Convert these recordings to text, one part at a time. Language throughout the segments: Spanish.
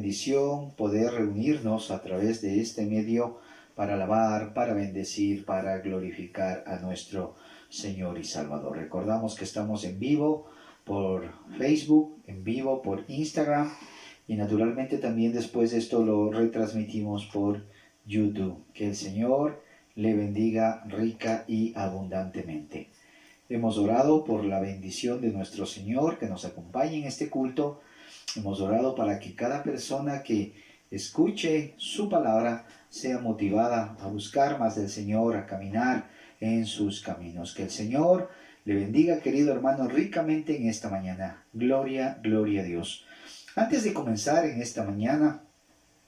bendición poder reunirnos a través de este medio para alabar, para bendecir, para glorificar a nuestro Señor y Salvador. Recordamos que estamos en vivo por Facebook, en vivo por Instagram y naturalmente también después de esto lo retransmitimos por YouTube. Que el Señor le bendiga rica y abundantemente. Hemos orado por la bendición de nuestro Señor que nos acompañe en este culto. Hemos orado para que cada persona que escuche su palabra sea motivada a buscar más del Señor, a caminar en sus caminos. Que el Señor le bendiga, querido hermano, ricamente en esta mañana. Gloria, gloria a Dios. Antes de comenzar en esta mañana,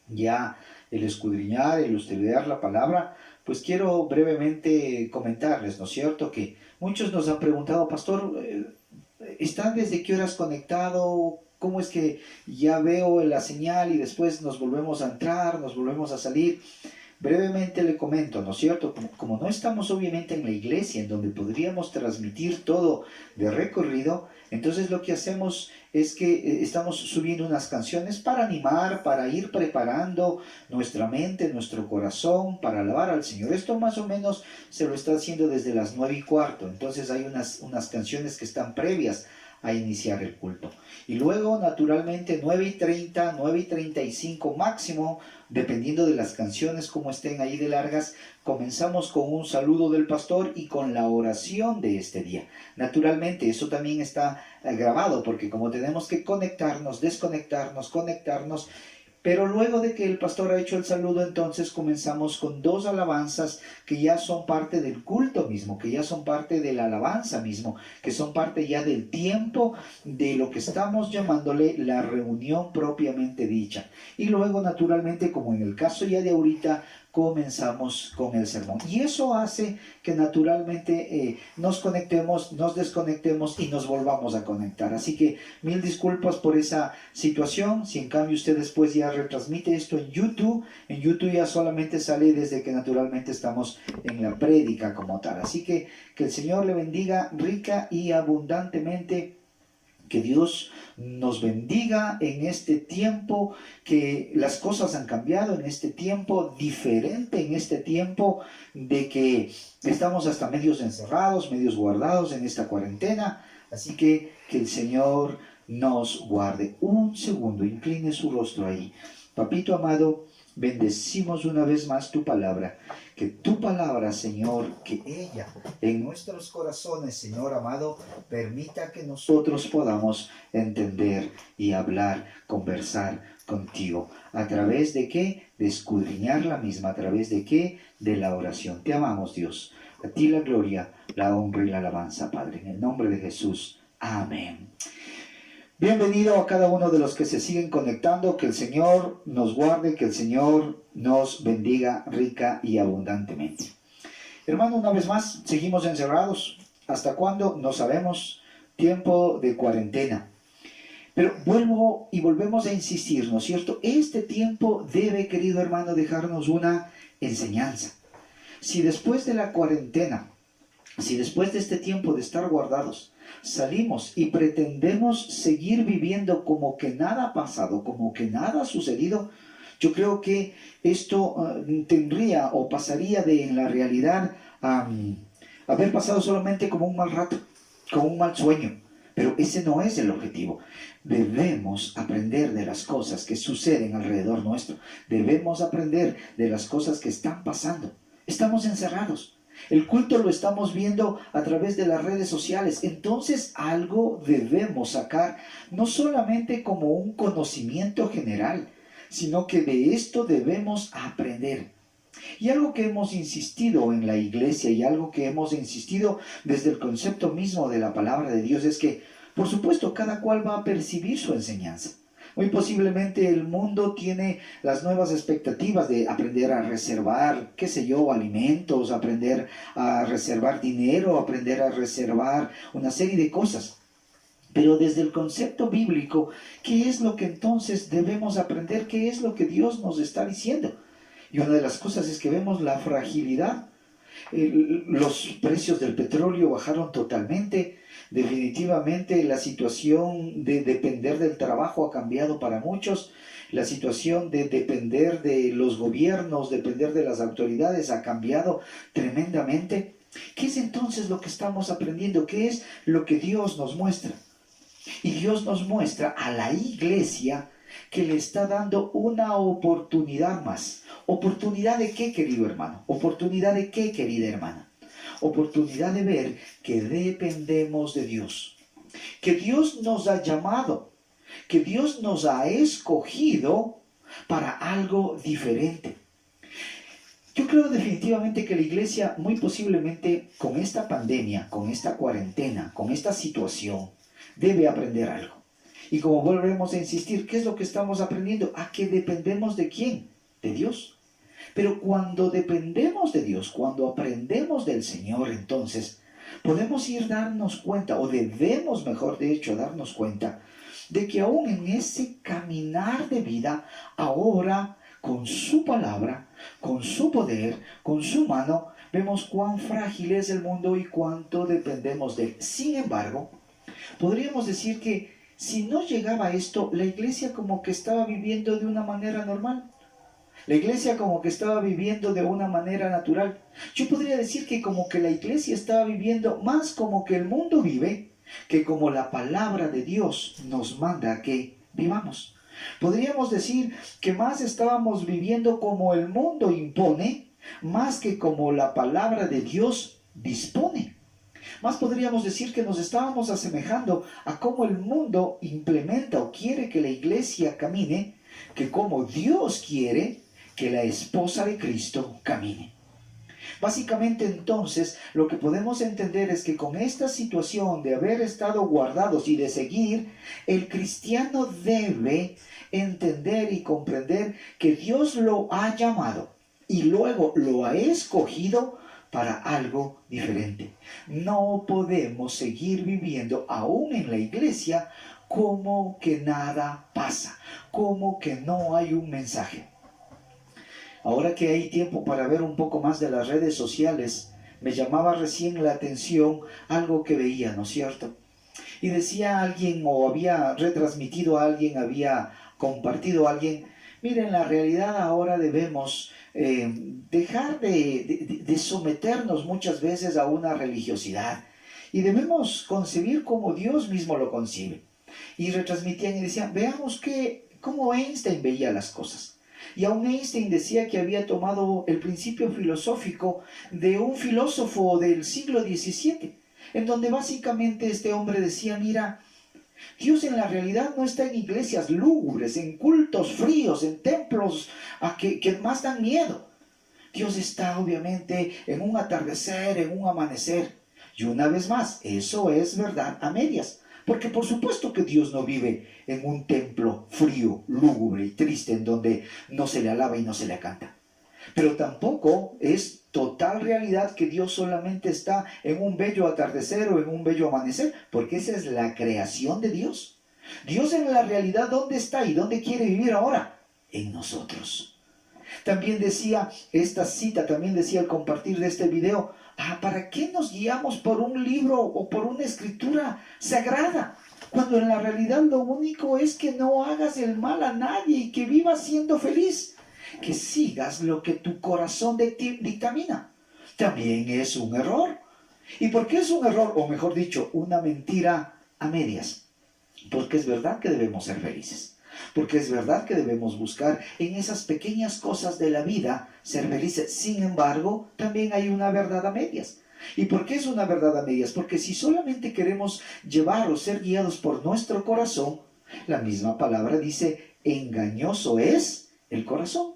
ya el escudriñar, el estudiar la palabra, pues quiero brevemente comentarles, ¿no es cierto?, que muchos nos han preguntado, pastor, ¿están desde qué horas conectado? ¿Cómo es que ya veo la señal y después nos volvemos a entrar, nos volvemos a salir? Brevemente le comento, ¿no es cierto? Como no estamos obviamente en la iglesia, en donde podríamos transmitir todo de recorrido, entonces lo que hacemos es que estamos subiendo unas canciones para animar, para ir preparando nuestra mente, nuestro corazón, para alabar al Señor. Esto más o menos se lo está haciendo desde las 9:15, entonces hay unas canciones que están previas a iniciar el culto. Y luego, naturalmente, 9:30, 9:35 máximo, dependiendo de las canciones como estén ahí de largas, comenzamos con un saludo del pastor y con la oración de este día. Naturalmente, eso también está grabado, porque como tenemos que conectarnos, desconectarnos, conectarnos, pero luego de que el pastor ha hecho el saludo, entonces comenzamos con 2 alabanzas que ya son parte del culto mismo, que ya son parte de la alabanza mismo, que son parte ya del tiempo de lo que estamos llamándole la reunión propiamente dicha. Y luego, naturalmente, como en el caso ya de ahorita, comenzamos con el sermón. Y eso hace que naturalmente nos conectemos, nos desconectemos y nos volvamos a conectar. Así que mil disculpas por esa situación. Si en cambio usted después ya retransmite esto en YouTube ya solamente sale desde que naturalmente estamos en la prédica como tal. Así que el Señor le bendiga rica y abundantemente. Que Dios nos bendiga en este tiempo, que las cosas han cambiado en este tiempo, diferente en este tiempo de que estamos hasta medios encerrados, medios guardados en esta cuarentena. Así que el Señor nos guarde. Un segundo, incline su rostro ahí. Papito amado, bendecimos una vez más tu palabra. Que tu palabra, Señor, que ella en nuestros corazones, Señor amado, permita que nosotros podamos entender y hablar, conversar contigo. ¿A través de qué? De escudriñar la misma. ¿A través de qué? De la oración. Te amamos, Dios. A ti la gloria, la honra y la alabanza, Padre. En el nombre de Jesús. Amén. Bienvenido a cada uno de los que se siguen conectando. Que el Señor nos guarde, que el Señor nos bendiga rica y abundantemente. Hermano, una vez más, seguimos encerrados. ¿Hasta cuándo? No sabemos. Tiempo de cuarentena. Pero volvemos a insistir, ¿no es cierto? Este tiempo debe, querido hermano, dejarnos una enseñanza. Si después de la cuarentena, si después de este tiempo de estar guardados, salimos y pretendemos seguir viviendo como que nada ha pasado, como que nada ha sucedido, yo creo que esto tendría o pasaría de en la realidad haber pasado solamente como un mal rato, como un mal sueño. Pero ese no es el objetivo. Debemos aprender de las cosas que suceden alrededor nuestro. Debemos aprender de las cosas que están pasando. Estamos encerrados. El culto lo estamos viendo a través de las redes sociales. Entonces algo debemos sacar, no solamente como un conocimiento general, sino que de esto debemos aprender. Y algo que hemos insistido en la iglesia y algo que hemos insistido desde el concepto mismo de la palabra de Dios es que, por supuesto, cada cual va a percibir su enseñanza. Muy posiblemente el mundo tiene las nuevas expectativas de aprender a reservar, qué sé yo, alimentos, aprender a reservar dinero, aprender a reservar una serie de cosas. Pero desde el concepto bíblico, ¿qué es lo que entonces debemos aprender? ¿Qué es lo que Dios nos está diciendo? Y una de las cosas es que vemos la fragilidad. Los precios del petróleo bajaron totalmente. Definitivamente la situación de depender del trabajo ha cambiado para muchos. La situación de depender de los gobiernos, depender de las autoridades ha cambiado tremendamente. ¿Qué es entonces lo que estamos aprendiendo? ¿Qué es lo que Dios nos muestra? Y Dios nos muestra a la iglesia que le está dando una oportunidad más. ¿Oportunidad de qué, querido hermano? ¿Oportunidad de qué, querida hermana? Oportunidad de ver que dependemos de Dios. Que Dios nos ha llamado, que Dios nos ha escogido para algo diferente. Yo creo definitivamente que la iglesia, muy posiblemente con esta pandemia, con esta cuarentena, con esta situación, debe aprender algo. Y como volvemos a insistir, ¿qué es lo que estamos aprendiendo? A que dependemos de ¿quién? De Dios. Pero cuando dependemos de Dios, cuando aprendemos del Señor, entonces podemos ir darnos cuenta, o debemos mejor de hecho darnos cuenta, de que aún en ese caminar de vida, ahora con su palabra, con su poder, con su mano, vemos cuán frágil es el mundo y cuánto dependemos de él. Sin embargo, podríamos decir que si no llegaba esto, la iglesia como que estaba viviendo de una manera normal. La iglesia como que estaba viviendo de una manera natural. Yo podría decir que como que la iglesia estaba viviendo más como que el mundo vive, que como la palabra de Dios nos manda a que vivamos. Podríamos decir que más estábamos viviendo como el mundo impone, más que como la palabra de Dios dispone. Más podríamos decir que nos estábamos asemejando a cómo el mundo implementa o quiere que la iglesia camine, que como Dios quiere que la esposa de Cristo camine. Básicamente entonces lo que podemos entender es que con esta situación de haber estado guardados y de seguir, el cristiano debe entender y comprender que Dios lo ha llamado y luego lo ha escogido para algo diferente. No podemos seguir viviendo aún en la iglesia como que nada pasa, como que no hay un mensaje. Ahora que hay tiempo para ver un poco más de las redes sociales, me llamaba recién la atención algo que veía, ¿no es cierto? Y decía alguien, o había retransmitido a alguien, había compartido a alguien, miren, la realidad ahora debemos dejar de someternos muchas veces a una religiosidad y debemos concebir como Dios mismo lo concibe. Y retransmitían y decían, veamos cómo Einstein veía las cosas. Y aún Einstein decía que había tomado el principio filosófico de un filósofo del siglo XVII, en donde básicamente este hombre decía, mira, Dios en la realidad no está en iglesias lúgubres, en cultos fríos, en templos que más dan miedo. Dios está obviamente en un atardecer, en un amanecer. Y una vez más, eso es verdad a medias. Porque por supuesto que Dios no vive en un templo frío, lúgubre y triste en donde no se le alaba y no se le canta. Pero tampoco es total realidad que Dios solamente está en un bello atardecer o en un bello amanecer, porque esa es la creación de Dios. Dios en la realidad, ¿dónde está y dónde quiere vivir ahora? En nosotros. También decía, esta cita, también decía al compartir de este video, ¿para qué nos guiamos por un libro o por una escritura sagrada? Cuando en la realidad lo único es que no hagas el mal a nadie y que vivas siendo feliz. Que sigas lo que tu corazón dictamina. También es un error. ¿Y por qué es un error? O mejor dicho, una mentira a medias. Porque es verdad que debemos ser felices. Porque es verdad que debemos buscar en esas pequeñas cosas de la vida ser felices. Sin embargo, también hay una verdad a medias. ¿Y por qué es una verdad a medias? Porque si solamente queremos llevar o ser guiados por nuestro corazón, la misma palabra dice, engañoso es el corazón.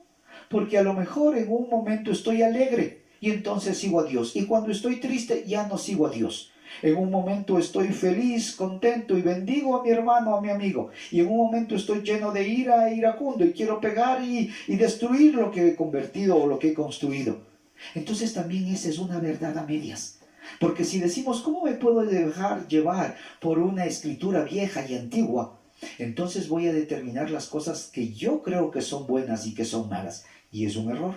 Porque a lo mejor en un momento estoy alegre y entonces sigo a Dios. Y cuando estoy triste ya no sigo a Dios. En un momento estoy feliz, contento y bendigo a mi hermano, a mi amigo. Y en un momento estoy lleno de ira e iracundo y quiero pegar y destruir lo que he convertido o lo que he construido. Entonces también esa es una verdad a medias. Porque si decimos, ¿cómo me puedo dejar llevar por una escritura vieja y antigua? Entonces voy a determinar las cosas que yo creo que son buenas y que son malas. Y es un error.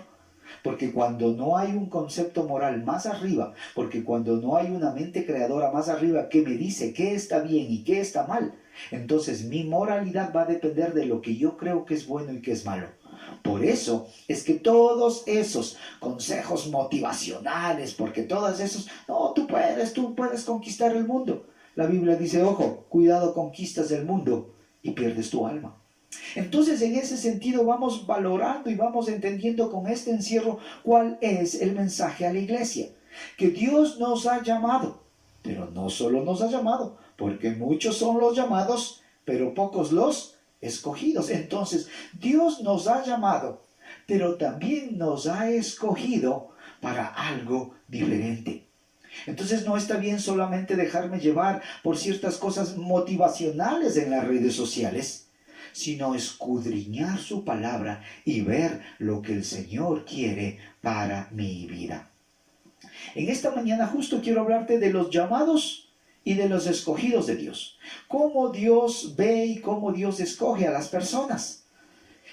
Porque cuando no hay un concepto moral más arriba, porque cuando no hay una mente creadora más arriba que me dice qué está bien y qué está mal, Entonces mi moralidad va a depender de lo que yo creo que es bueno y que es malo. Por eso es que todos esos consejos motivacionales, porque todos esos, no, tú puedes conquistar el mundo. La Biblia dice, ojo, cuidado, conquistas el mundo y pierdes tu alma. Entonces, en ese sentido, vamos valorando y vamos entendiendo con este encierro cuál es el mensaje a la iglesia. Que Dios nos ha llamado, pero no solo nos ha llamado, porque muchos son los llamados, pero pocos los escogidos. Entonces, Dios nos ha llamado, pero también nos ha escogido para algo diferente. Entonces no está bien solamente dejarme llevar por ciertas cosas motivacionales en las redes sociales, sino escudriñar su palabra y ver lo que el Señor quiere para mi vida. En esta mañana justo quiero hablarte de los llamados y de los escogidos de Dios. Cómo Dios ve y cómo Dios escoge a las personas.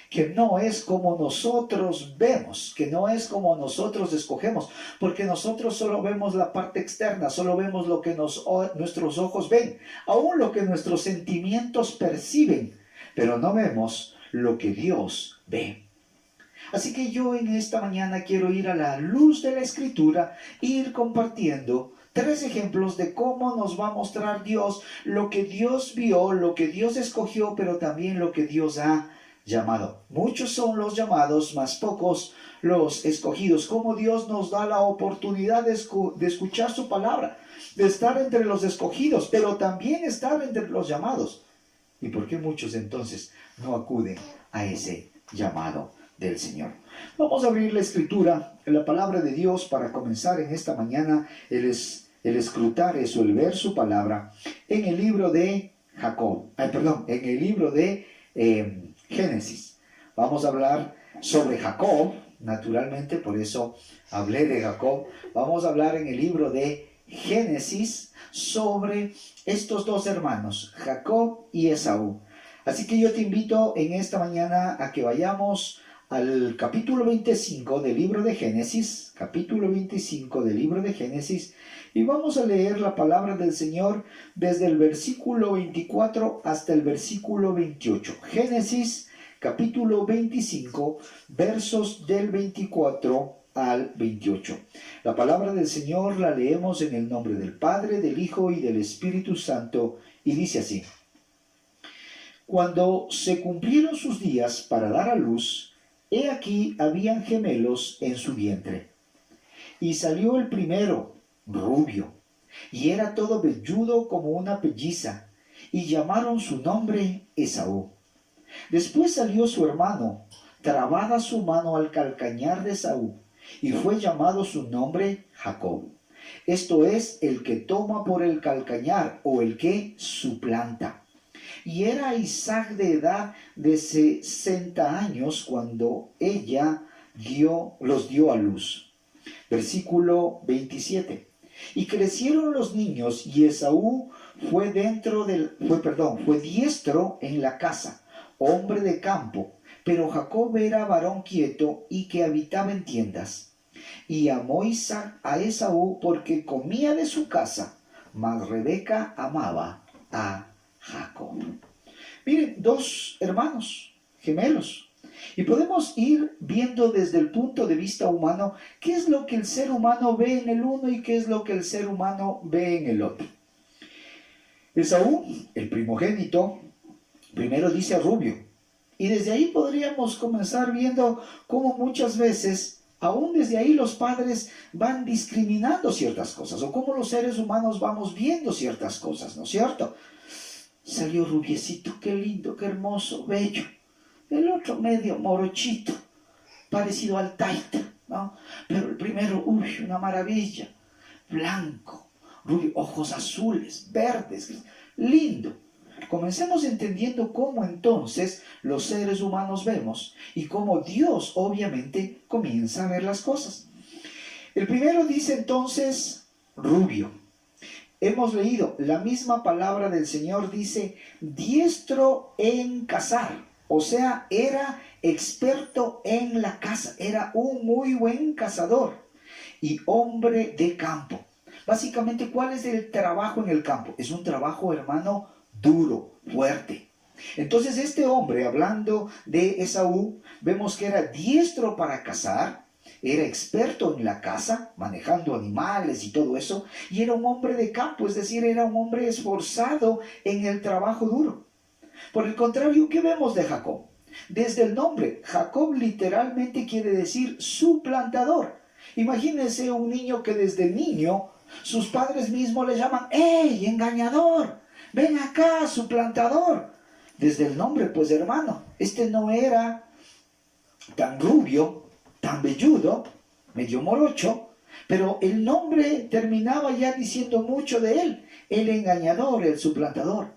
Que no es como nosotros vemos, que no es como nosotros escogemos, porque nosotros solo vemos la parte externa, solo vemos lo que nuestros ojos ven, aún lo que nuestros sentimientos perciben, pero no vemos lo que Dios ve. Así que yo en esta mañana quiero ir a la luz de la Escritura, ir compartiendo 3 ejemplos de cómo nos va a mostrar Dios lo que Dios vio, lo que Dios escogió, pero también lo que Dios ha llamado. Muchos son los llamados, más pocos los escogidos. Cómo Dios nos da la oportunidad de escuchar su palabra, de estar entre los escogidos, pero también estar entre los llamados. ¿Y por qué muchos entonces no acuden a ese llamado del Señor? Vamos a abrir la Escritura, la palabra de Dios, para comenzar en esta mañana el escrutar eso, el ver su palabra en el libro de en el libro de Génesis. Vamos a hablar sobre Jacob, naturalmente, por eso hablé de Jacob. Vamos a hablar en el libro de Génesis sobre estos 2 hermanos, Jacob y Esaú. Así que yo te invito en esta mañana a que vayamos al capítulo 25 del libro de Génesis, capítulo 25 del libro de Génesis, y vamos a leer la palabra del Señor desde el versículo 24 hasta el versículo 28. Génesis, capítulo 25, versos del 24 al 28. La palabra del Señor la leemos en el nombre del Padre, del Hijo y del Espíritu Santo, y dice así: Cuando se cumplieron sus días para dar a luz, he aquí habían gemelos en su vientre. Y salió el primero, rubio, y era todo velludo como una pelliza, y llamaron su nombre Esaú. Después salió su hermano, trabada su mano al calcañar de Esaú, y fue llamado su nombre Jacob. Esto es, el que toma por el calcañar, o el que suplanta. Y era Isaac de edad de 60 años cuando ella los dio a luz. Versículo 27. Y crecieron los niños, y Esaú fue diestro en la casa, hombre de campo, pero Jacob era varón quieto y que habitaba en tiendas. Y amó Isaac a Esaú porque comía de su casa, mas Rebeca amaba a Jacob. Miren, 2 hermanos gemelos. Y podemos ir viendo desde el punto de vista humano qué es lo que el ser humano ve en el uno y qué es lo que el ser humano ve en el otro. Esaú, el primogénito, primero dice rubio. Y desde ahí podríamos comenzar viendo cómo muchas veces, aún desde ahí, los padres van discriminando ciertas cosas, o cómo los seres humanos vamos viendo ciertas cosas, ¿no es cierto? Salió rubiecito, qué lindo, qué hermoso, bello. El otro medio morochito, parecido al taita, ¿no? Pero el primero, una maravilla, blanco, rubio, ojos azules, verdes, lindo. Comencemos entendiendo cómo entonces los seres humanos vemos y cómo Dios obviamente comienza a ver las cosas. El primero dice entonces rubio. Hemos leído la misma palabra del Señor, dice diestro en cazar. O sea, era experto en la caza, era un muy buen cazador y hombre de campo. Básicamente, ¿cuál es el trabajo en el campo? Es un trabajo, hermano, duro, fuerte. Entonces este hombre, hablando de Esaú, vemos que era diestro para cazar, era experto en la caza, manejando animales y todo eso, y era un hombre de campo, es decir, era un hombre esforzado en el trabajo duro. Por el contrario, ¿qué vemos de Jacob? Desde el nombre, Jacob literalmente quiere decir suplantador. Imagínense un niño que desde niño sus padres mismos le llaman, ¡Ey, engañador! ¡Ven acá, suplantador! Desde el nombre, pues hermano, este no era tan rubio, tan velludo, medio morocho, pero el nombre terminaba ya diciendo mucho de él, el engañador, el suplantador.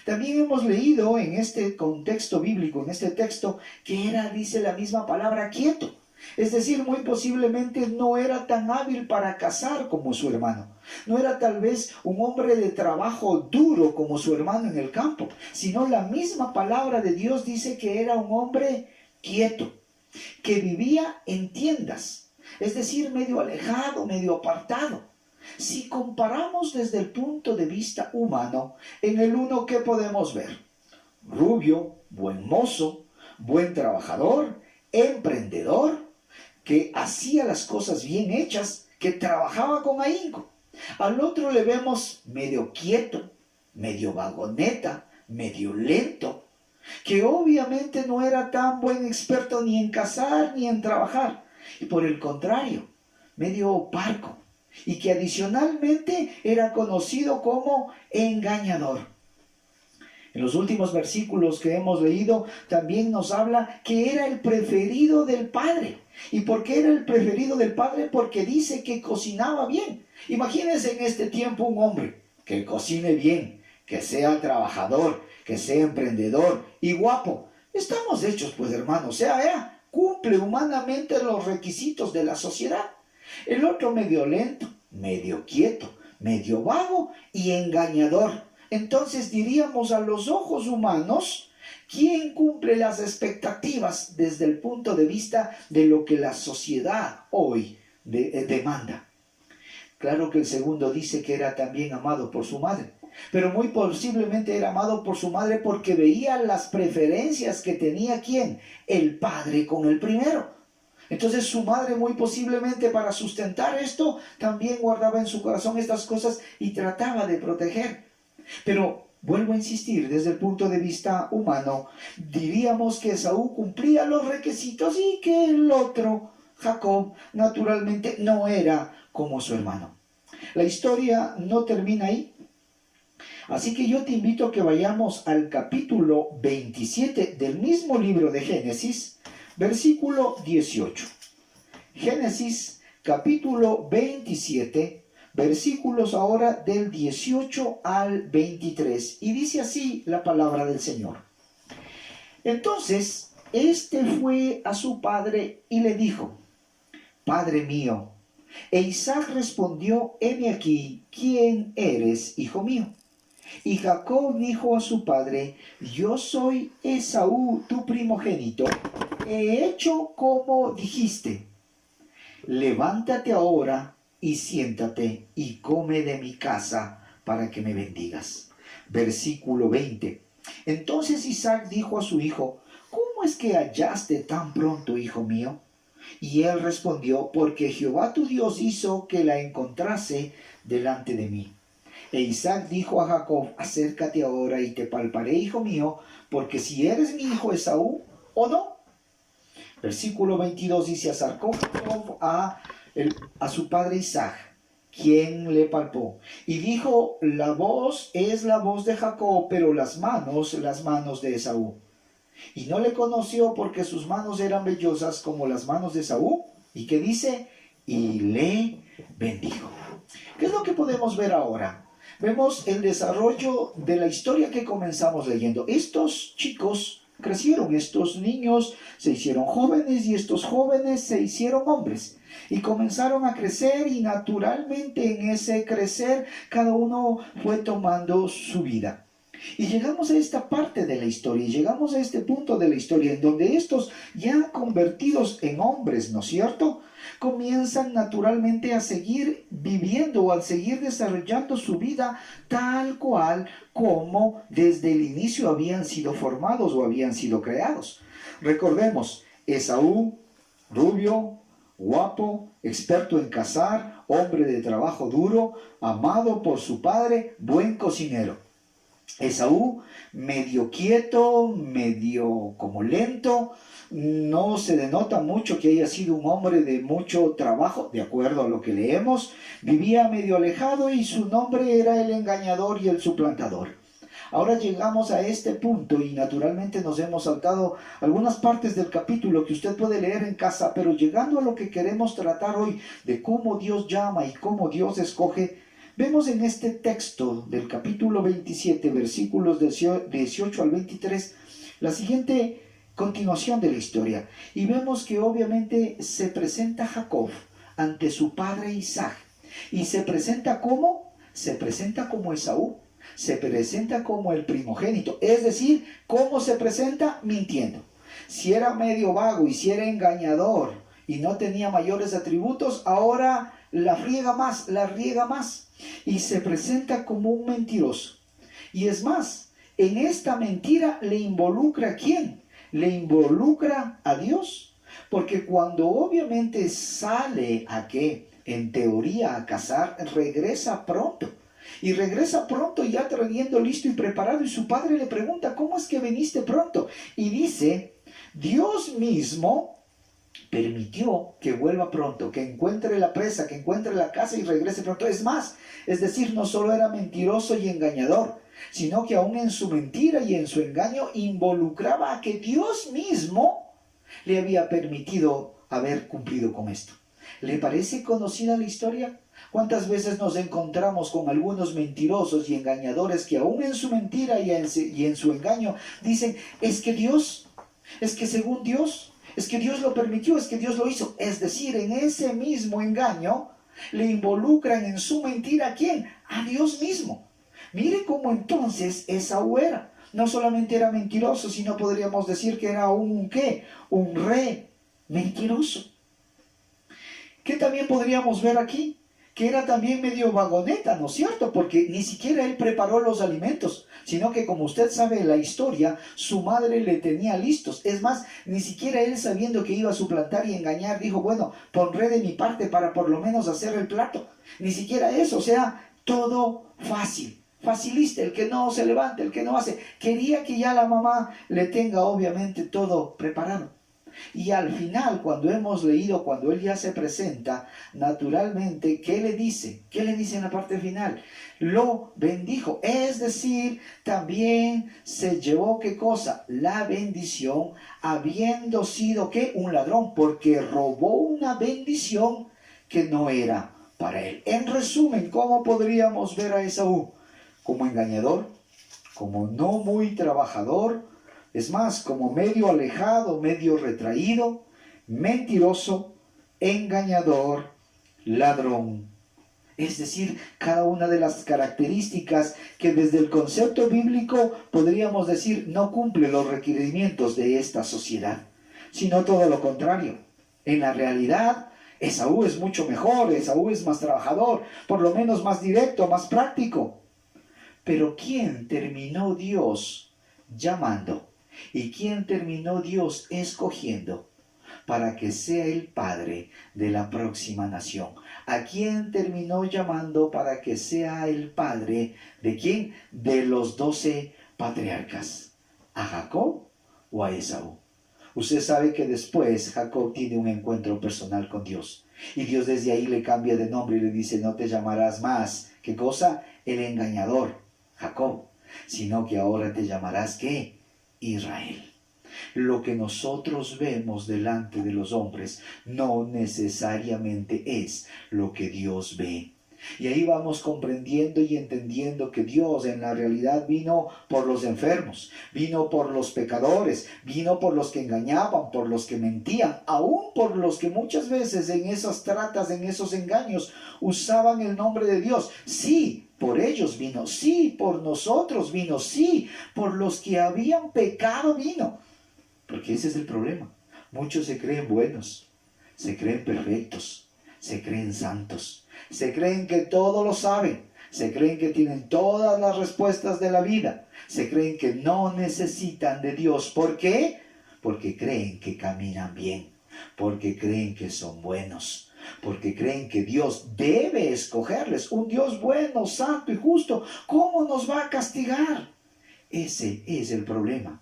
También hemos leído en este contexto bíblico, en este texto, que era, dice la misma palabra, quieto. Es decir, muy posiblemente no era tan hábil para cazar como su hermano. No era tal vez un hombre de trabajo duro como su hermano en el campo, sino la misma palabra de Dios dice que era un hombre quieto, que vivía en tiendas, es decir, medio alejado, medio apartado. Si comparamos desde el punto de vista humano, en el uno, ¿qué podemos ver? Rubio, buen mozo, buen trabajador, emprendedor, que hacía las cosas bien hechas, que trabajaba con ahínco. Al otro le vemos medio quieto, medio vagoneta, medio lento, que obviamente no era tan buen experto ni en cazar ni en trabajar, y por el contrario, medio parco, y que adicionalmente era conocido como engañador. En los últimos versículos que hemos leído también nos habla que era el preferido del padre. ¿Y por qué era el preferido del padre? Porque dice que cocinaba bien. Imagínense en este tiempo un hombre que cocine bien, que sea trabajador, que sea emprendedor y guapo. Estamos hechos, pues hermanos, cumple humanamente los requisitos de la sociedad. El otro medio lento, medio quieto, medio vago y engañador. Entonces diríamos a los ojos humanos, ¿quién cumple las expectativas desde el punto de vista de lo que la sociedad hoy demanda? Claro que el segundo dice que era también amado por su madre, pero muy posiblemente era amado por su madre porque veía las preferencias que tenía ¿quién? El padre con el primero. Entonces su madre muy posiblemente para sustentar esto también guardaba en su corazón estas cosas y trataba de proteger. Pero vuelvo a insistir, desde el punto de vista humano, diríamos que Esaú cumplía los requisitos y que el otro, Jacob, naturalmente no era como su hermano. La historia no termina ahí. Así que yo te invito a que vayamos al capítulo 27 del mismo libro de Génesis, versículo 18. Génesis, capítulo 27, versículos ahora del 18 al 23. Y dice así la palabra del Señor. Entonces, este fue a su padre y le dijo, Padre mío. E Isaac respondió, heme aquí, ¿quién eres, hijo mío? Y Jacob dijo a su padre, yo soy Esaú, tu primogénito. He hecho como dijiste. Levántate ahora y siéntate y come de mi casa para que me bendigas. Versículo 20. Entonces Isaac dijo a su hijo, ¿cómo es que hallaste tan pronto, hijo mío? Y él respondió, porque Jehová tu Dios hizo que la encontrase delante de mí. E Isaac dijo a Jacob, acércate ahora y te palparé, hijo mío, porque si eres mi hijo Esaú o no. Versículo 22 dice, acercó Jacob a su padre Isaac, quien le palpó. Y dijo, la voz es la voz de Jacob, pero las manos de Esaú. Y no le conoció porque sus manos eran vellosas como las manos de Esaú. ¿Y qué dice? Y le bendijo. ¿Qué es lo que podemos ver ahora? Vemos el desarrollo de la historia que comenzamos leyendo. Estos chicos crecieron, estos niños se hicieron jóvenes y estos jóvenes se hicieron hombres. Y comenzaron a crecer y naturalmente en ese crecer cada uno fue tomando su vida. Y llegamos a esta parte de la historia, y llegamos a este punto de la historia en donde estos ya convertidos en hombres, ¿no es cierto?, comienzan naturalmente a seguir viviendo o a seguir desarrollando su vida tal cual como desde el inicio habían sido formados o habían sido creados. Recordemos, Esaú, rubio, guapo, experto en cazar, hombre de trabajo duro, amado por su padre, buen cocinero. Esaú, medio quieto, medio como lento, no se denota mucho que haya sido un hombre de mucho trabajo, de acuerdo a lo que leemos, vivía medio alejado y su nombre era el engañador y el suplantador. Ahora llegamos a este punto y naturalmente nos hemos saltado algunas partes del capítulo que usted puede leer en casa, pero llegando a lo que queremos tratar hoy, de cómo Dios llama y cómo Dios escoge, vemos en este texto del capítulo 27, versículos 18 al 23, la siguiente continuación de la historia. Y vemos que obviamente se presenta Jacob ante su padre Isaac. Y se presenta como Esaú. Se presenta como el primogénito. Es decir, ¿cómo se presenta? Mintiendo. Si era medio vago y si era engañador y no tenía mayores atributos, ahora la riega más. Y se presenta como un mentiroso. Y es más, en esta mentira le involucra ¿a quién? Le involucra a Dios. Porque cuando obviamente sale a qué, en teoría a cazar, regresa pronto. Y regresa pronto ya trayendo listo y preparado. Y su padre le pregunta, ¿cómo es que viniste pronto? Y dice, Dios mismo permitió que vuelva pronto, que encuentre la presa, que encuentre la casa y regrese pronto. Es más, es decir, no solo era mentiroso y engañador, sino que aún en su mentira y en su engaño involucraba a que Dios mismo le había permitido haber cumplido con esto. ¿Le parece conocida la historia? ¿Cuántas veces nos encontramos con algunos mentirosos y engañadores que aún en su mentira y en su engaño dicen, es que Dios, es que según Dios, es que Dios lo permitió, es que Dios lo hizo? Es decir, en ese mismo engaño le involucran en su mentira ¿a quién? A Dios mismo. Mire cómo entonces Esaú era. No solamente era mentiroso, sino podríamos decir que era un ¿qué? Un rey mentiroso. ¿Qué también podríamos ver aquí? Que era también medio vagoneta, ¿no es cierto? Porque ni siquiera él preparó los alimentos, sino que como usted sabe la historia, su madre le tenía listos. Es más, ni siquiera él sabiendo que iba a suplantar y engañar, dijo, bueno, pondré de mi parte para por lo menos hacer el plato. Ni siquiera eso, o sea, todo fácil. Facilista, el que no se levanta, el que no hace. Quería que ya la mamá le tenga obviamente todo preparado. Y al final, cuando hemos leído, cuando él ya se presenta, naturalmente, ¿qué le dice? ¿Qué le dice en la parte final? Lo bendijo. Es decir, también se llevó, ¿qué cosa? La bendición, habiendo sido, ¿qué? Un ladrón, porque robó una bendición que no era para él. En resumen, ¿cómo podríamos ver a Esaú? Como engañador, como no muy trabajador, es más, como medio alejado, medio retraído, mentiroso, engañador, ladrón. Es decir, cada una de las características que desde el concepto bíblico podríamos decir no cumple los requerimientos de esta sociedad, sino todo lo contrario. En la realidad, Esaú es mucho mejor, Esaú es más trabajador, por lo menos más directo, más práctico. Pero ¿quién terminó Dios llamando? ¿Y quién terminó Dios escogiendo para que sea el padre de la próxima nación? ¿A quién terminó llamando para que sea el padre de quién? De los 12 patriarcas. ¿A Jacob o a Esaú? Usted sabe que después Jacob tiene un encuentro personal con Dios. Y Dios desde ahí le cambia de nombre y le dice, no te llamarás más, ¿qué cosa? El engañador, Jacob, sino que ahora te llamarás, ¿qué? Israel. Lo que nosotros vemos delante de los hombres no necesariamente es lo que Dios ve. Y ahí vamos comprendiendo y entendiendo que Dios en la realidad vino por los enfermos, vino por los pecadores, vino por los que engañaban, por los que mentían, aún por los que muchas veces en esas tratas, en esos engaños, usaban el nombre de Dios. Sí, por ellos vino, sí, por nosotros vino, sí, por los que habían pecado vino. Porque ese es el problema. Muchos se creen buenos, se creen perfectos, se creen santos, se creen que todo lo saben, se creen que tienen todas las respuestas de la vida, se creen que no necesitan de Dios. ¿Por qué? Porque creen que caminan bien, porque creen que son buenos, porque creen que Dios debe escogerles. Un Dios bueno, santo y justo, ¿cómo nos va a castigar? Ese es el problema,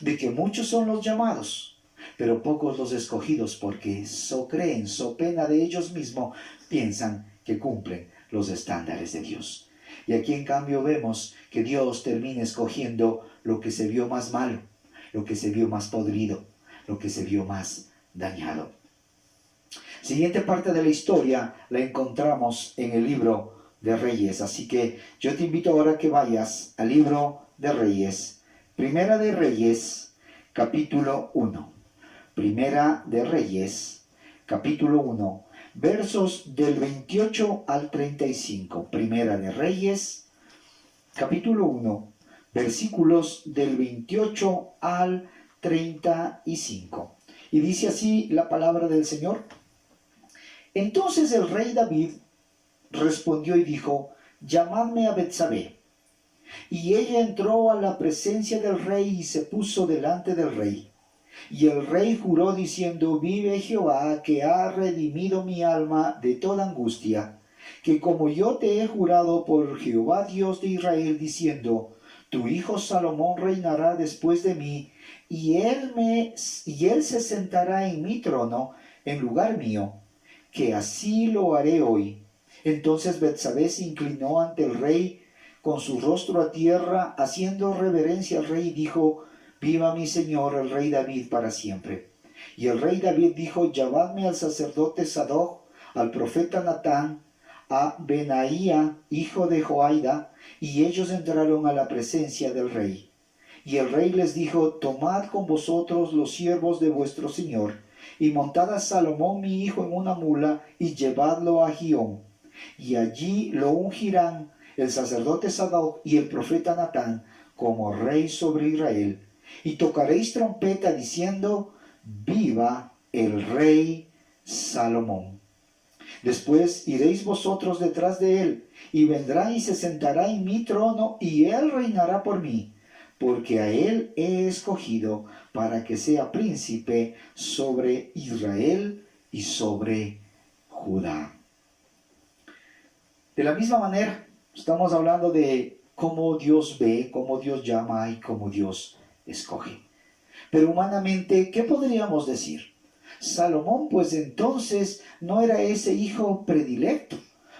de que muchos son los llamados, pero pocos los escogidos, porque creen, so pena de ellos mismos, piensan que cumplen los estándares de Dios. Y aquí en cambio vemos que Dios termina escogiendo lo que se vio más malo, lo que se vio más podrido, lo que se vio más dañado. Siguiente parte de la historia la encontramos en el libro de Reyes, así que yo te invito ahora a que vayas al libro de Reyes, Primera de Reyes, capítulo 1. Primera de Reyes, capítulo 1, versos del 28 al 35. Primera de Reyes, capítulo 1, versículos del 28 al 35. Y dice así la palabra del Señor. Entonces el rey David respondió y dijo: llamadme a Betsabé. Y ella entró a la presencia del rey y se puso delante del rey. Y el rey juró diciendo: vive Jehová, que ha redimido mi alma de toda angustia, que como yo te he jurado por Jehová Dios de Israel, diciendo: tu hijo Salomón reinará después de mí, y él se sentará en mi trono, en lugar mío, que así lo haré hoy. Entonces Betsabé se inclinó ante el rey con su rostro a tierra, haciendo reverencia al rey, y dijo: viva mi señor el rey David para siempre. Y el rey David dijo: llevadme al sacerdote Sadoc, al profeta Natán, a Benaía, hijo de Joiada. Y ellos entraron a la presencia del rey. Y el rey les dijo: tomad con vosotros los siervos de vuestro señor, y montad a Salomón mi hijo en una mula, y llevadlo a Gihón. Y allí lo ungirán el sacerdote Sadoc y el profeta Natán como rey sobre Israel. Y tocaréis trompeta diciendo: viva el rey Salomón. Después iréis vosotros detrás de él, y vendrá y se sentará en mi trono, y él reinará por mí, porque a él he escogido para que sea príncipe sobre Israel y sobre Judá. De la misma manera, estamos hablando de cómo Dios ve, cómo Dios llama y cómo Dios escoge. Pero humanamente, ¿qué podríamos decir? Salomón, pues entonces, no era ese hijo predilecto,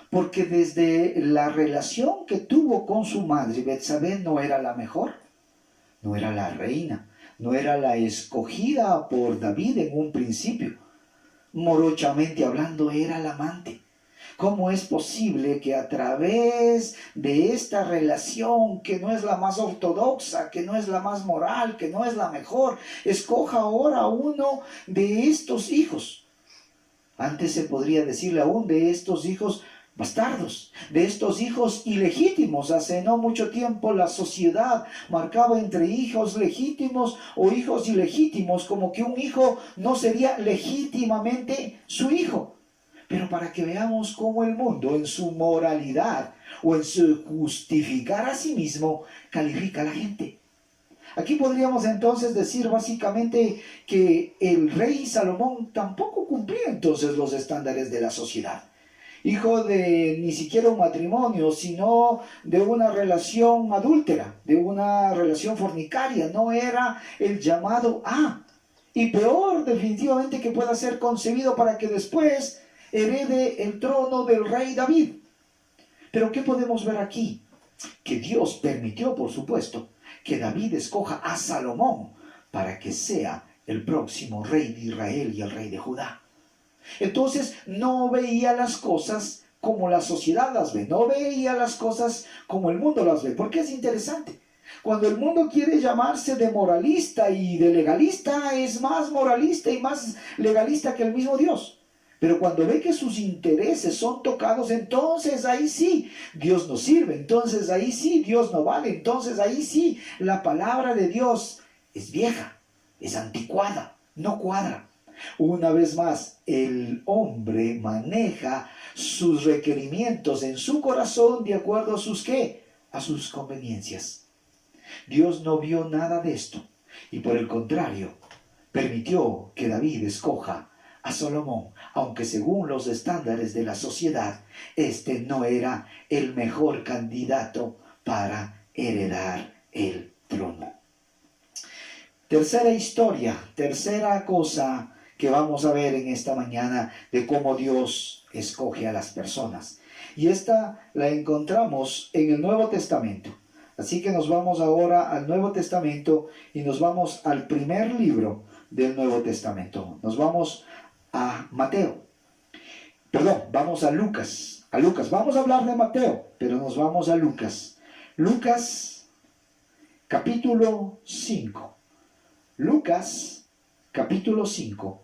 porque desde la relación que tuvo con su madre, Betsabé no era la mejor, no era la reina, no era la escogida por David en un principio. Morochamente hablando, era la amante. ¿Cómo es posible que a través de esta relación, que no es la más ortodoxa, que no es la más moral, que no es la mejor, escoja ahora a uno de estos hijos? Antes se podría decirle aún de estos hijos bastardos, de estos hijos ilegítimos. Hace no mucho tiempo la sociedad marcaba entre hijos legítimos o hijos ilegítimos, como que un hijo no sería legítimamente su hijo. Pero para que veamos cómo el mundo en su moralidad o en su justificar a sí mismo califica a la gente. Aquí podríamos entonces decir básicamente que el rey Salomón tampoco cumplía entonces los estándares de la sociedad. Hijo de ni siquiera un matrimonio, sino de una relación adúltera, de una relación fornicaria. No era el llamado A. Y peor definitivamente que pueda ser concebido para que después herede el trono del rey David. Pero ¿qué podemos ver aquí? Que Dios permitió, por supuesto, que David escoja a Salomón para que sea el próximo rey de Israel y el rey de Judá. Entonces no veía las cosas como la sociedad las ve, no veía las cosas como el mundo las ve, porque es interesante. Cuando el mundo quiere llamarse de moralista y de legalista, es más moralista y más legalista que el mismo Dios. Pero cuando ve que sus intereses son tocados, entonces ahí sí Dios no sirve, entonces ahí sí Dios no vale, entonces ahí sí la palabra de Dios es vieja, es anticuada, no cuadra. Una vez más, el hombre maneja sus requerimientos en su corazón de acuerdo a sus ¿qué? A sus conveniencias. Dios no vio nada de esto y por el contrario, permitió que David escoja a Salomón, aunque según los estándares de la sociedad, este no era el mejor candidato para heredar el trono. Tercera historia, tercera cosa que vamos a ver en esta mañana de cómo Dios escoge a las personas. Y esta la encontramos en el Nuevo Testamento. Así que nos vamos ahora al Nuevo Testamento y nos vamos al primer libro del Nuevo Testamento. Nos vamos a Mateo. Perdón, vamos a Lucas. Vamos a hablar de Mateo, pero nos vamos a Lucas. Lucas, capítulo 5. Lucas, capítulo 5,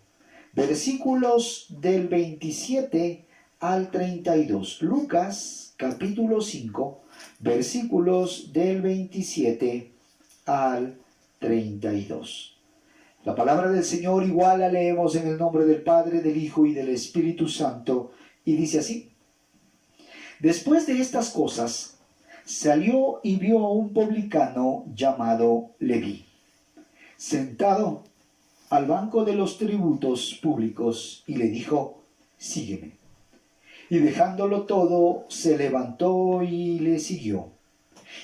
versículos del 27 al 32. Lucas, capítulo 5, versículos del 27 al 32. La palabra del Señor igual la leemos en el nombre del Padre, del Hijo y del Espíritu Santo, y dice así: Después de estas cosas, salió y vio a un publicano llamado Leví, sentado al banco de los tributos públicos, y le dijo: sígueme. Y dejándolo todo, se levantó y le siguió.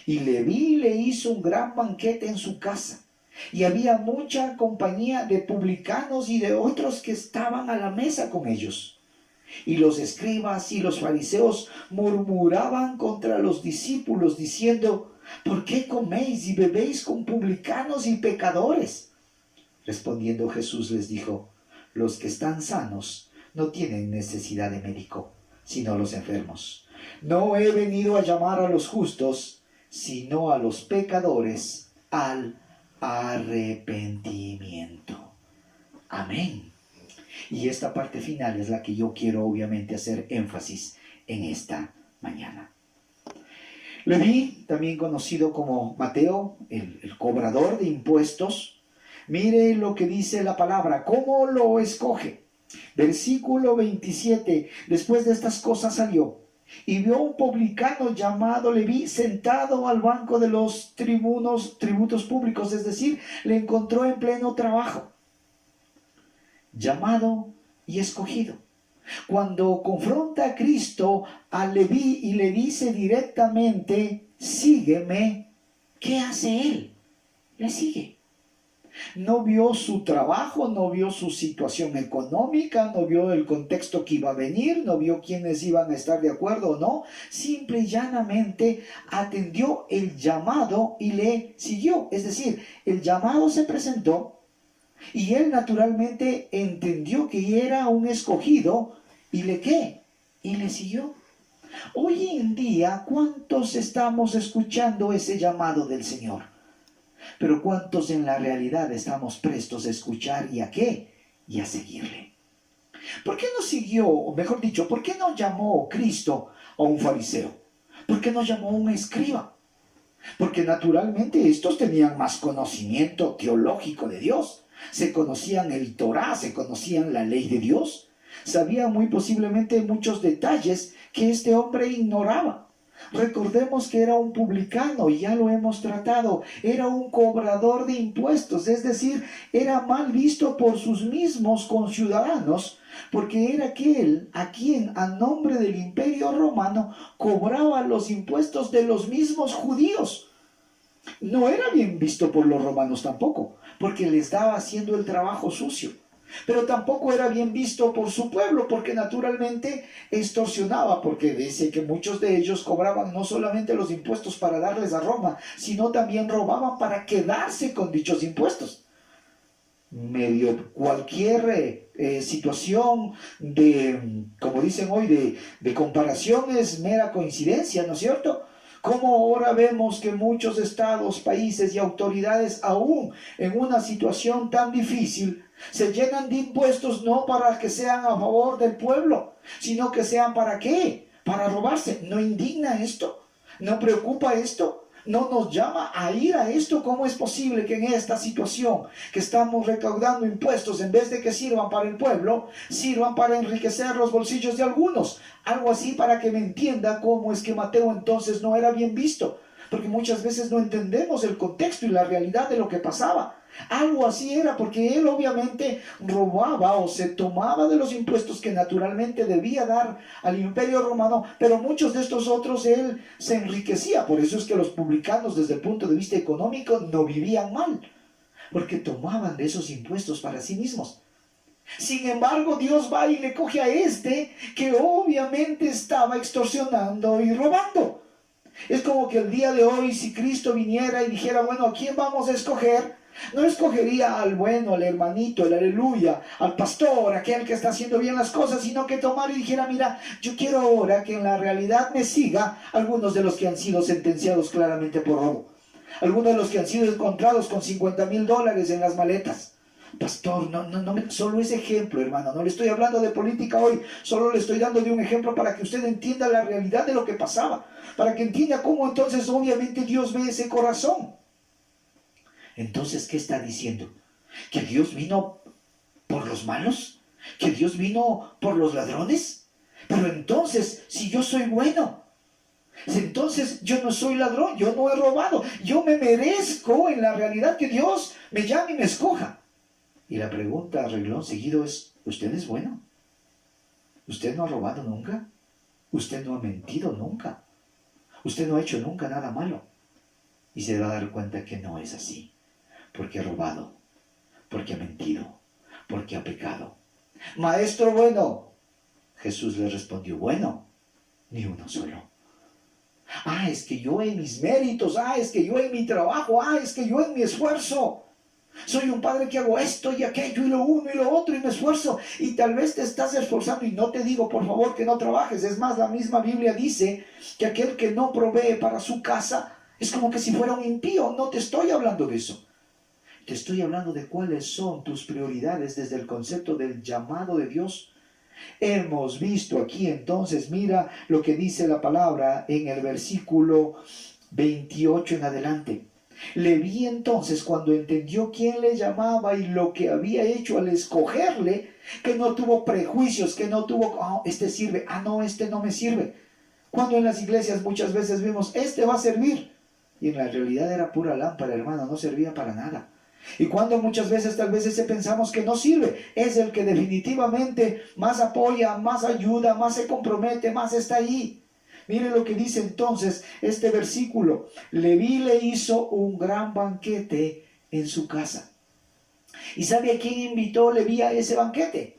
Y Leví le hizo un gran banquete en su casa, y había mucha compañía de publicanos y de otros que estaban a la mesa con ellos. Y los escribas y los fariseos murmuraban contra los discípulos, diciendo: ¿por qué coméis y bebéis con publicanos y pecadores? Respondiendo Jesús les dijo: los que están sanos no tienen necesidad de médico, sino los enfermos. No he venido a llamar a los justos, sino a los pecadores al arrepentimiento. Amén. Y esta parte final es la que yo quiero obviamente hacer énfasis en esta mañana. Leví, también conocido como Mateo, el cobrador de impuestos, mire lo que dice la palabra, cómo lo escoge. Versículo 27, después de estas cosas salió y vio a un publicano llamado Leví sentado al banco de los tributos públicos, es decir, le encontró en pleno trabajo, llamado y escogido. Cuando confronta a Cristo a Leví y le dice directamente: sígueme, ¿qué hace él? Le sigue. No vio su trabajo, no vio su situación económica, no vio el contexto que iba a venir, no vio quiénes iban a estar de acuerdo o no. Simple y llanamente atendió el llamado y le siguió. Es decir, el llamado se presentó y él naturalmente entendió que era un escogido y le ¿qué? Y le siguió. Hoy en día, ¿cuántos estamos escuchando ese llamado del Señor? Pero ¿cuántos en la realidad estamos prestos a escuchar y a qué? Y a seguirle. ¿Por qué no siguió, o mejor dicho, por qué no llamó Cristo a un fariseo? ¿Por qué no llamó a un escriba? Porque naturalmente estos tenían más conocimiento teológico de Dios. Se conocían el Torá, se conocían la ley de Dios. Sabían muy posiblemente muchos detalles que este hombre ignoraba. Recordemos que era un publicano, y ya lo hemos tratado, era un cobrador de impuestos, es decir, era mal visto por sus mismos conciudadanos, porque era aquel a quien a nombre del Imperio Romano cobraba los impuestos de los mismos judíos. No era bien visto por los romanos tampoco, porque le estaba haciendo el trabajo sucio. Pero tampoco era bien visto por su pueblo, porque naturalmente extorsionaba, porque dice que muchos de ellos cobraban no solamente los impuestos para darles a Roma, sino también robaban para quedarse con dichos impuestos. Medio cualquier situación de, como dicen hoy, de comparación es mera coincidencia, ¿no es cierto? Como ahora vemos que muchos estados, países y autoridades, aún en una situación tan difícil, se llenan de impuestos no para que sean a favor del pueblo, sino que sean ¿para qué? Para robarse. ¿No indigna esto? ¿No preocupa esto? ¿No nos llama a ir a esto? ¿Cómo es posible que en esta situación que estamos recaudando impuestos, en vez de que sirvan para el pueblo, sirvan para enriquecer los bolsillos de algunos? Algo así para que me entienda cómo es que Mateo entonces no era bien visto, porque muchas veces no entendemos el contexto y la realidad de lo que pasaba. Algo así era, porque él obviamente robaba o se tomaba de los impuestos que naturalmente debía dar al imperio romano, pero muchos de estos otros él se enriquecía. Por eso es que los publicanos, desde el punto de vista económico, no vivían mal, porque tomaban de esos impuestos para sí mismos. Sin embargo, Dios va y le coge a este que obviamente estaba extorsionando y robando. Es como que el día de hoy, si Cristo viniera y dijera, bueno, ¿a quién vamos a escoger? No escogería al bueno, al hermanito, el aleluya, al pastor, aquel que está haciendo bien las cosas, sino que tomara y dijera, mira, yo quiero ahora que en la realidad me siga algunos de los que han sido sentenciados claramente por robo. Algunos de los que han sido encontrados con $50,000 en las maletas. Pastor, solo ese ejemplo, hermano, no le estoy hablando de política hoy, solo le estoy dando de un ejemplo para que usted entienda la realidad de lo que pasaba, para que entienda cómo entonces obviamente Dios ve ese corazón. Entonces, ¿qué está diciendo? ¿Que Dios vino por los malos? ¿Que Dios vino por los ladrones? Pero entonces, si yo soy bueno, entonces yo no soy ladrón, yo no he robado, yo me merezco en la realidad que Dios me llame y me escoja. Y la pregunta a renglón seguido es, ¿usted es bueno? ¿Usted no ha robado nunca? ¿Usted no ha mentido nunca? ¿Usted no ha hecho nunca nada malo? Y se va a dar cuenta que no es así, porque ha robado, porque ha mentido, porque ha pecado. Maestro bueno, Jesús le respondió, bueno, ni uno solo. Es que yo en mis méritos, es que yo en mi trabajo, es que yo en mi esfuerzo. Soy un padre que hago esto y aquello y lo uno y lo otro y me esfuerzo. Y tal vez te estás esforzando y no te digo por favor que no trabajes. Es más, la misma Biblia dice que aquel que no provee para su casa es como que si fuera un impío. No te estoy hablando de eso. Te estoy hablando de cuáles son tus prioridades desde el concepto del llamado de Dios. Hemos visto aquí entonces, mira lo que dice la palabra en el versículo 28 en adelante. Leví entonces, cuando entendió quién le llamaba y lo que había hecho al escogerle, que no tuvo prejuicios, que no tuvo, este sirve, no, este no me sirve. Cuando en las iglesias muchas veces vemos, este va a servir, y en la realidad era pura lámpara, hermano, no servía para nada. Y cuando muchas veces tal vez ese pensamos que no sirve, es el que definitivamente más apoya, más ayuda, más se compromete, más está ahí. Mire lo que dice entonces este versículo. Leví le hizo un gran banquete en su casa. ¿Y sabe a quién invitó Leví a ese banquete?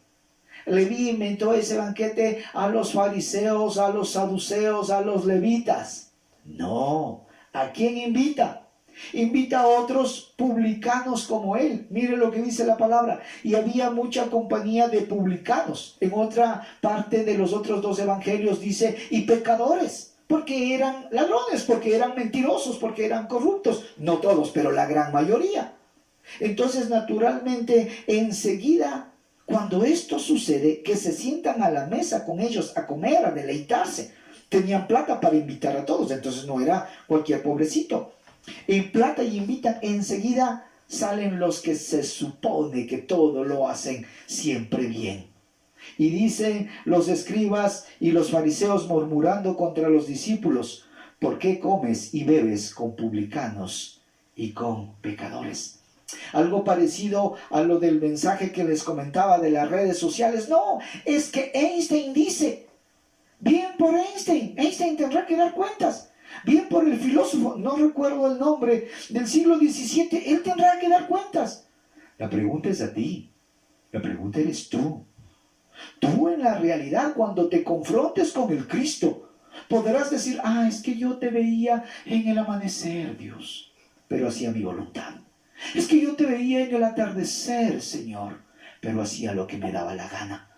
Leví invitó ese banquete a los fariseos, a los saduceos, a los levitas. No, ¿a quién invita? Invita a otros publicanos como él. Mire lo que dice la palabra. Y había mucha compañía de publicanos. En otra parte de los otros dos evangelios dice, y pecadores, porque eran ladrones, porque eran mentirosos, porque eran corruptos. No todos, pero la gran mayoría. Entonces, naturalmente, enseguida, cuando esto sucede, que se sientan a la mesa con ellos a comer, a deleitarse. Tenían plata para invitar a todos, entonces no era cualquier pobrecito. En plata y invitan, enseguida salen los que se supone que todo lo hacen siempre bien. Y dicen los escribas y los fariseos murmurando contra los discípulos, ¿por qué comes y bebes con publicanos y con pecadores? Algo parecido a lo del mensaje que les comentaba de las redes sociales. No, es que Einstein dice, bien por Einstein, Einstein tendrá que dar cuentas. Bien por el filósofo, no recuerdo el nombre, del siglo XVII, él tendrá que dar cuentas. La pregunta es a ti, la pregunta eres tú. Tú en la realidad, cuando te confrontes con el Cristo, podrás decir, es que yo te veía en el amanecer, Dios, pero hacía mi voluntad. Es que yo te veía en el atardecer, Señor, pero hacía lo que me daba la gana.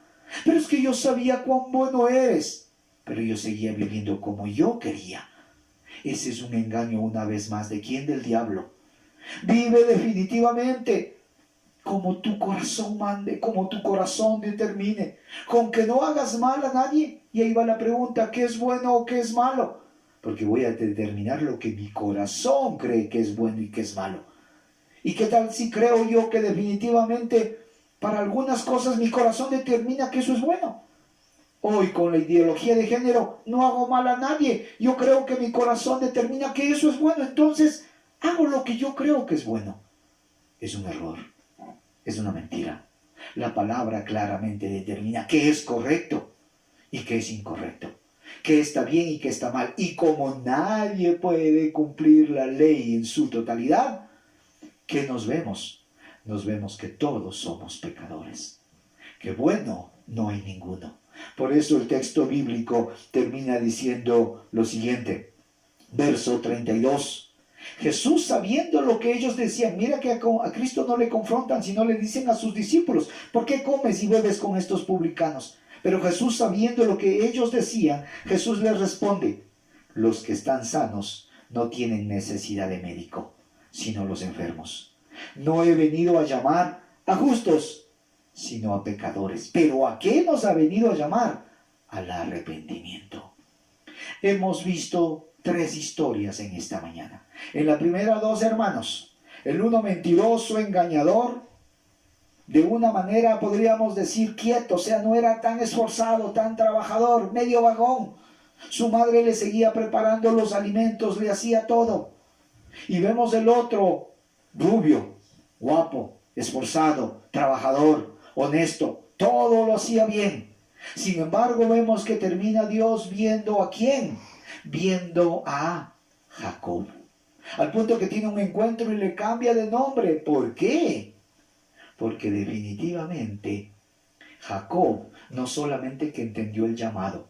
Pero es que yo sabía cuán bueno eres, pero yo seguía viviendo como yo quería. Ese es un engaño una vez más. ¿De quién? Del diablo. Vive definitivamente como tu corazón mande, como tu corazón determine, con que no hagas mal a nadie. Y ahí va la pregunta, ¿qué es bueno o qué es malo? Porque voy a determinar lo que mi corazón cree que es bueno y que es malo. ¿Y qué tal si creo yo que definitivamente para algunas cosas mi corazón determina que eso es bueno? Hoy con la ideología de género no hago mal a nadie. Yo creo que mi corazón determina que eso es bueno. Entonces hago lo que yo creo que es bueno. Es un error. Es una mentira. La palabra claramente determina qué es correcto y qué es incorrecto. Qué está bien y qué está mal. Y como nadie puede cumplir la ley en su totalidad, ¿qué nos vemos? Nos vemos que todos somos pecadores. Que bueno no hay ninguno. Por eso el texto bíblico termina diciendo lo siguiente. Verso 32. Jesús, sabiendo lo que ellos decían, mira que a Cristo no le confrontan, sino le dicen a sus discípulos, ¿por qué comes y bebes con estos publicanos? Pero Jesús, sabiendo lo que ellos decían, Jesús les responde, los que están sanos no tienen necesidad de médico, sino los enfermos. No he venido a llamar a justos, sino a pecadores. ¿Pero a qué nos ha venido a llamar? Al arrepentimiento. Hemos visto 3 historias en esta mañana. En la primera, 2 hermanos. El uno mentiroso, engañador, de una manera podríamos decir quieto, o sea, no era tan esforzado, tan trabajador, medio vagón. Su madre le seguía preparando los alimentos, le hacía todo. Y vemos el otro, rubio, guapo, esforzado, trabajador, honesto, todo lo hacía bien. Sin embargo, vemos que termina Dios viendo ¿a quién? Viendo a Jacob. Al punto que tiene un encuentro y le cambia de nombre. ¿Por qué? Porque definitivamente Jacob no solamente que entendió el llamado,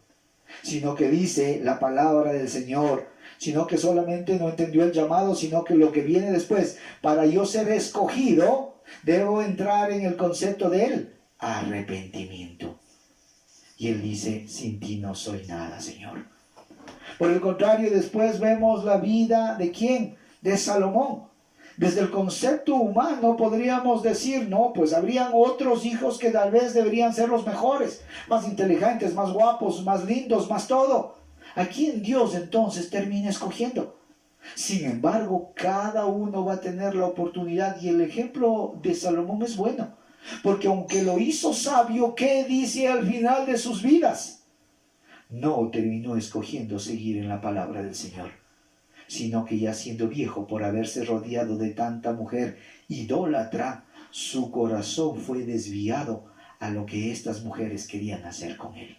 sino que dice la palabra del Señor, sino que solamente no entendió el llamado, sino que lo que viene después, para yo ser escogido, debo entrar en el concepto del arrepentimiento. Y él dice, sin ti no soy nada, Señor. Por el contrario, después vemos la vida ¿de quién? De Salomón. Desde el concepto humano podríamos decir, no, pues habrían otros hijos que tal vez deberían ser los mejores, más inteligentes, más guapos, más lindos, más todo. ¿A quién Dios entonces termina escogiendo? Sin embargo, cada uno va a tener la oportunidad y el ejemplo de Salomón es bueno. Porque aunque lo hizo sabio, ¿qué dice al final de sus vidas? No terminó escogiendo seguir en la palabra del Señor, sino que ya siendo viejo por haberse rodeado de tanta mujer idólatra, su corazón fue desviado a lo que estas mujeres querían hacer con él.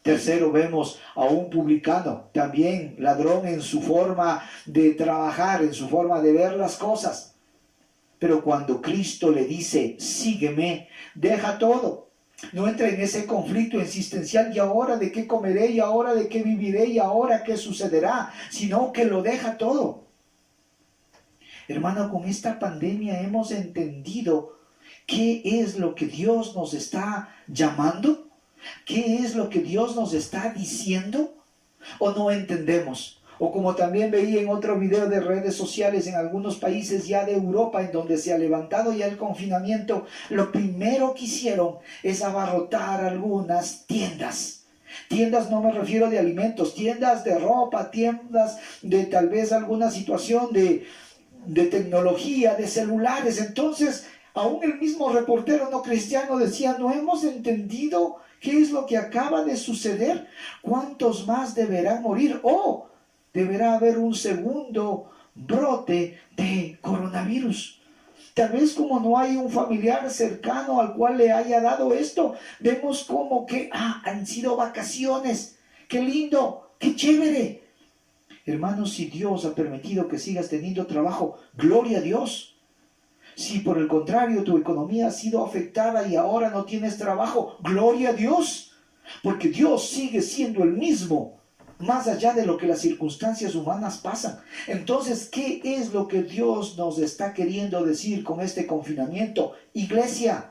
Tercero, vemos a un publicano, también ladrón en su forma de trabajar, en su forma de ver las cosas. Pero cuando Cristo le dice, sígueme, deja todo. No entra en ese conflicto existencial, y ahora de qué comeré, y ahora de qué viviré, y ahora qué sucederá, sino que lo deja todo. Hermano, con esta pandemia hemos entendido qué es lo que Dios nos está llamando, qué es lo que Dios nos está diciendo, o no entendemos. O como también veía en otro video de redes sociales en algunos países ya de Europa en donde se ha levantado ya el confinamiento, lo primero que hicieron es abarrotar algunas tiendas. Tiendas no me refiero de alimentos, tiendas de ropa, tiendas de tal vez alguna situación de tecnología, de celulares. Entonces, aún el mismo reportero no cristiano decía, no hemos entendido qué es lo que acaba de suceder, cuántos más deberán morir. Deberá haber un segundo brote de coronavirus. Tal vez como no hay un familiar cercano al cual le haya dado esto, vemos como que han sido vacaciones. ¡Qué lindo! ¡Qué chévere! Hermanos, si Dios ha permitido que sigas teniendo trabajo, gloria a Dios. Si por el contrario tu economía ha sido afectada y ahora no tienes trabajo, gloria a Dios. Porque Dios sigue siendo el mismo, más allá de lo que las circunstancias humanas pasan. Entonces, ¿qué es lo que Dios nos está queriendo decir con este confinamiento? Iglesia,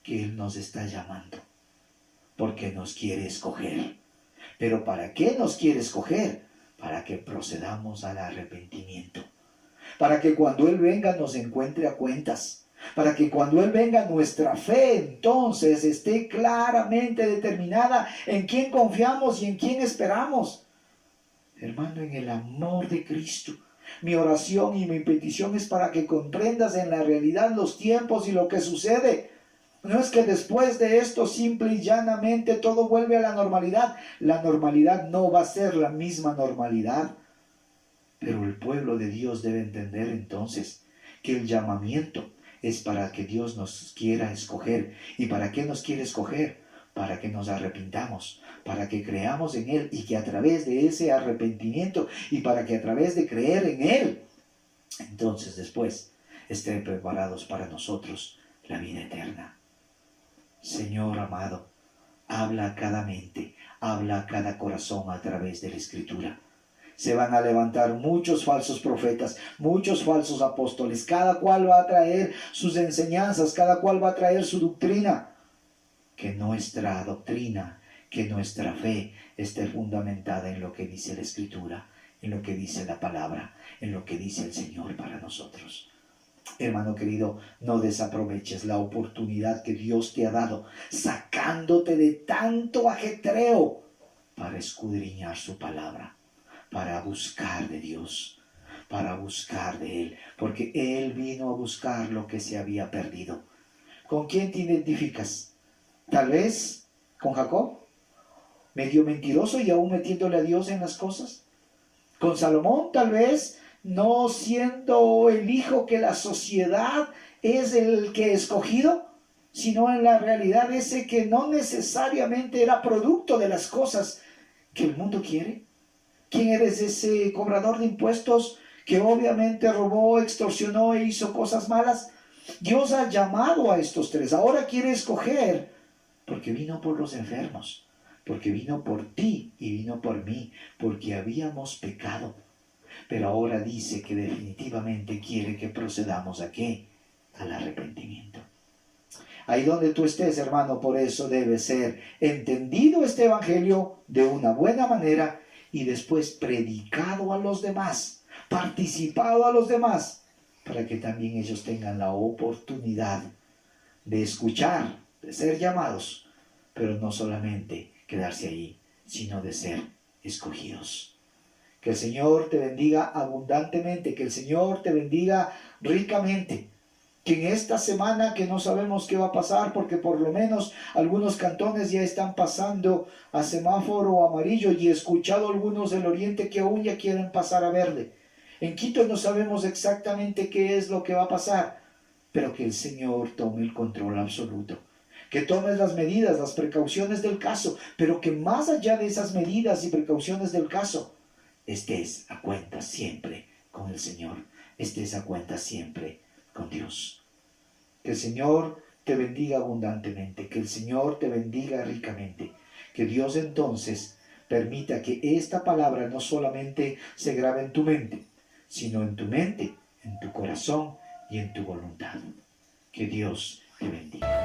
que Él nos está llamando, porque nos quiere escoger. ¿Pero para qué nos quiere escoger? para que procedamos al arrepentimiento, para que cuando Él venga nos encuentre a cuentas, para que cuando Él venga nuestra fe entonces esté claramente determinada en quién confiamos y en quién esperamos. Hermano, en el amor de Cristo, mi oración y mi petición es para que comprendas en la realidad los tiempos y lo que sucede. No es que después de esto simple y llanamente todo vuelve a la normalidad. La normalidad no va a ser la misma normalidad. Pero el pueblo de Dios debe entender entonces que el llamamiento es para que Dios nos quiera escoger. ¿Y para qué nos quiere escoger? Para que nos arrepintamos, para que creamos en Él y que a través de ese arrepentimiento y para que a través de creer en Él, entonces después estén preparados para nosotros la vida eterna. Señor amado, habla a cada mente, habla a cada corazón a través de la Escritura. Se van a levantar muchos falsos profetas, muchos falsos apóstoles. Cada cual va a traer sus enseñanzas, cada cual va a traer su doctrina. Que nuestra doctrina, que nuestra fe esté fundamentada en lo que dice la Escritura, en lo que dice la palabra, en lo que dice el Señor para nosotros. Hermano querido, no desaproveches la oportunidad que Dios te ha dado, sacándote de tanto ajetreo para escudriñar su palabra, para buscar de Dios, para buscar de Él, porque Él vino a buscar lo que se había perdido. ¿Con quién te identificas? Tal vez con Jacob, medio mentiroso y aún metiéndole a Dios en las cosas. Con Salomón, tal vez no siendo el hijo que la sociedad es el que escogido, sino en la realidad ese que no necesariamente era producto de las cosas que el mundo quiere. ¿Quién eres? Ese cobrador de impuestos que obviamente robó, extorsionó e hizo cosas malas. Dios ha llamado a estos tres. Ahora quiere escoger, porque vino por los enfermos, porque vino por ti y vino por mí, porque habíamos pecado. Pero ahora dice que definitivamente quiere que procedamos ¿a qué? Al arrepentimiento. Ahí donde tú estés, hermano, por eso debe ser entendido este evangelio de una buena manera y después predicado a los demás, participado a los demás, para que también ellos tengan la oportunidad de escuchar, de ser llamados, pero no solamente quedarse ahí, sino de ser escogidos. Que el Señor te bendiga abundantemente, que el Señor te bendiga ricamente. Que en esta semana que no sabemos qué va a pasar, porque por lo menos algunos cantones ya están pasando a semáforo amarillo y he escuchado algunos del oriente que aún ya quieren pasar a verde. En Quito no sabemos exactamente qué es lo que va a pasar, pero que el Señor tome el control absoluto. Que tomes las medidas, las precauciones del caso, pero que más allá de esas medidas y precauciones del caso, estés a cuenta siempre con el Señor, estés a cuenta siempre con Dios. Que el Señor te bendiga abundantemente, que el Señor te bendiga ricamente, que Dios entonces permita que esta palabra no solamente se grabe en tu mente, sino en tu mente, en tu corazón y en tu voluntad. Que Dios te bendiga.